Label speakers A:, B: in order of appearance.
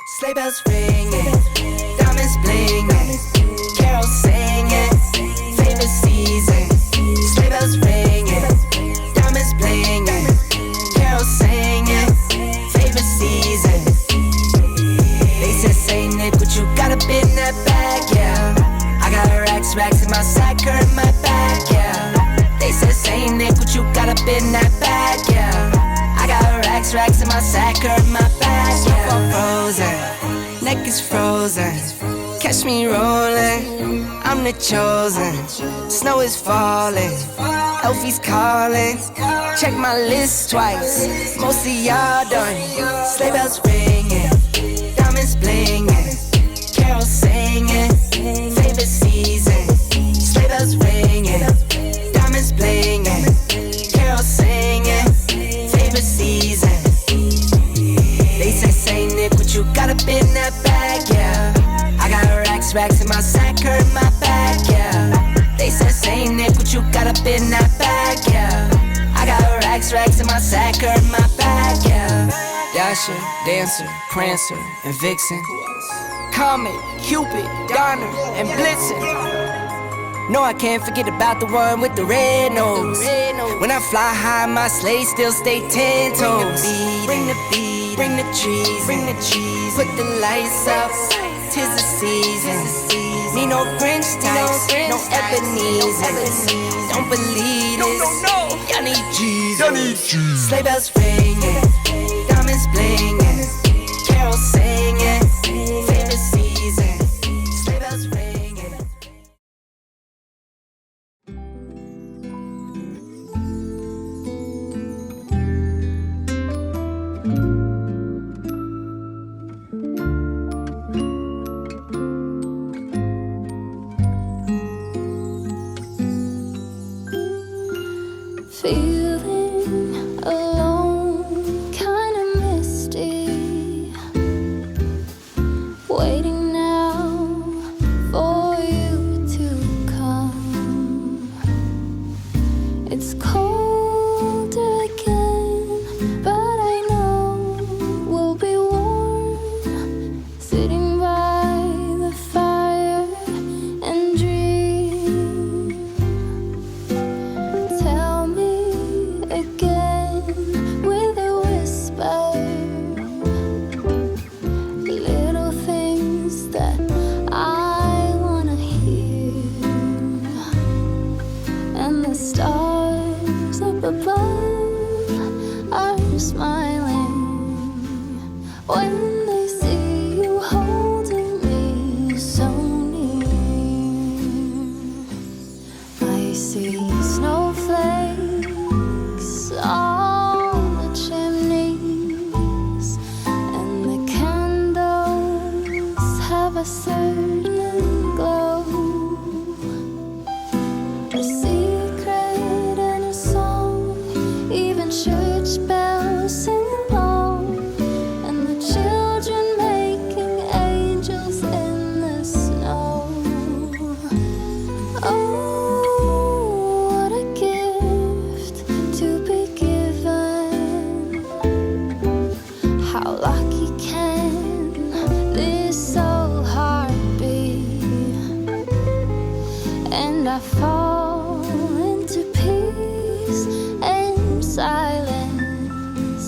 A: Sleigh bells ringing, diamonds blinging, carols singing, favorite season. Sleigh bells ringing, diamonds blinging, carols singing, favorite season. They said, say Nick, what you got up in that bag, yeah. I got racks in my sack or in my bag, yeah. They said, say Nick, what you got up in that bag, yeah. I got racks in my sack or in my bag, yeah. Frozen, neck is frozen. Catch me rolling, I'm the chosen. Snow is falling, Elfie's calling. Check my list twice, most of y'all done. Sleigh bells ringing, diamonds blinging, carols singing, favorite season. Sleigh bells ringing, diamonds blinging, carols singing, favorite season. They say Nick, what you got up in that bag, yeah. I got racks in my sack or in my bag, yeah. They say Nick, what you got up in that bag, yeah. I got racks in my sack or in my bag, yeah. Dasher, Dancer, Prancer, and Vixen, Comet, Cupid, Donner, and Blitzen. No, I can't forget about the one with the red nose. When I fly high, my sleigh still stay 10 toes. Bring the beat, bring the trees, put the lights up, 'tis the season. Need no Grinch types, no Ebenezer. Don't believe this, y'all need Jesus. Sleigh bells ringing, diamonds blinging, carols singing, favorite season. Sleigh bells ringing.
B: Feeling alone, kinda misty. Waiting now for you to come. It's cold again, but I know we'll be warm. Sitting by the fire and dream. Tell me again with a whisper, little things that I wanna hear, and the stars up above are smiling when they see you holding me so near. I see snowflakes on the chimneys, and the candles have a certain glow, a secret and a song, even church bells sing along, and the children making angels in the snow. Oh, what a gift to be given. How lucky can this old heart be? And I fall into peace and silence.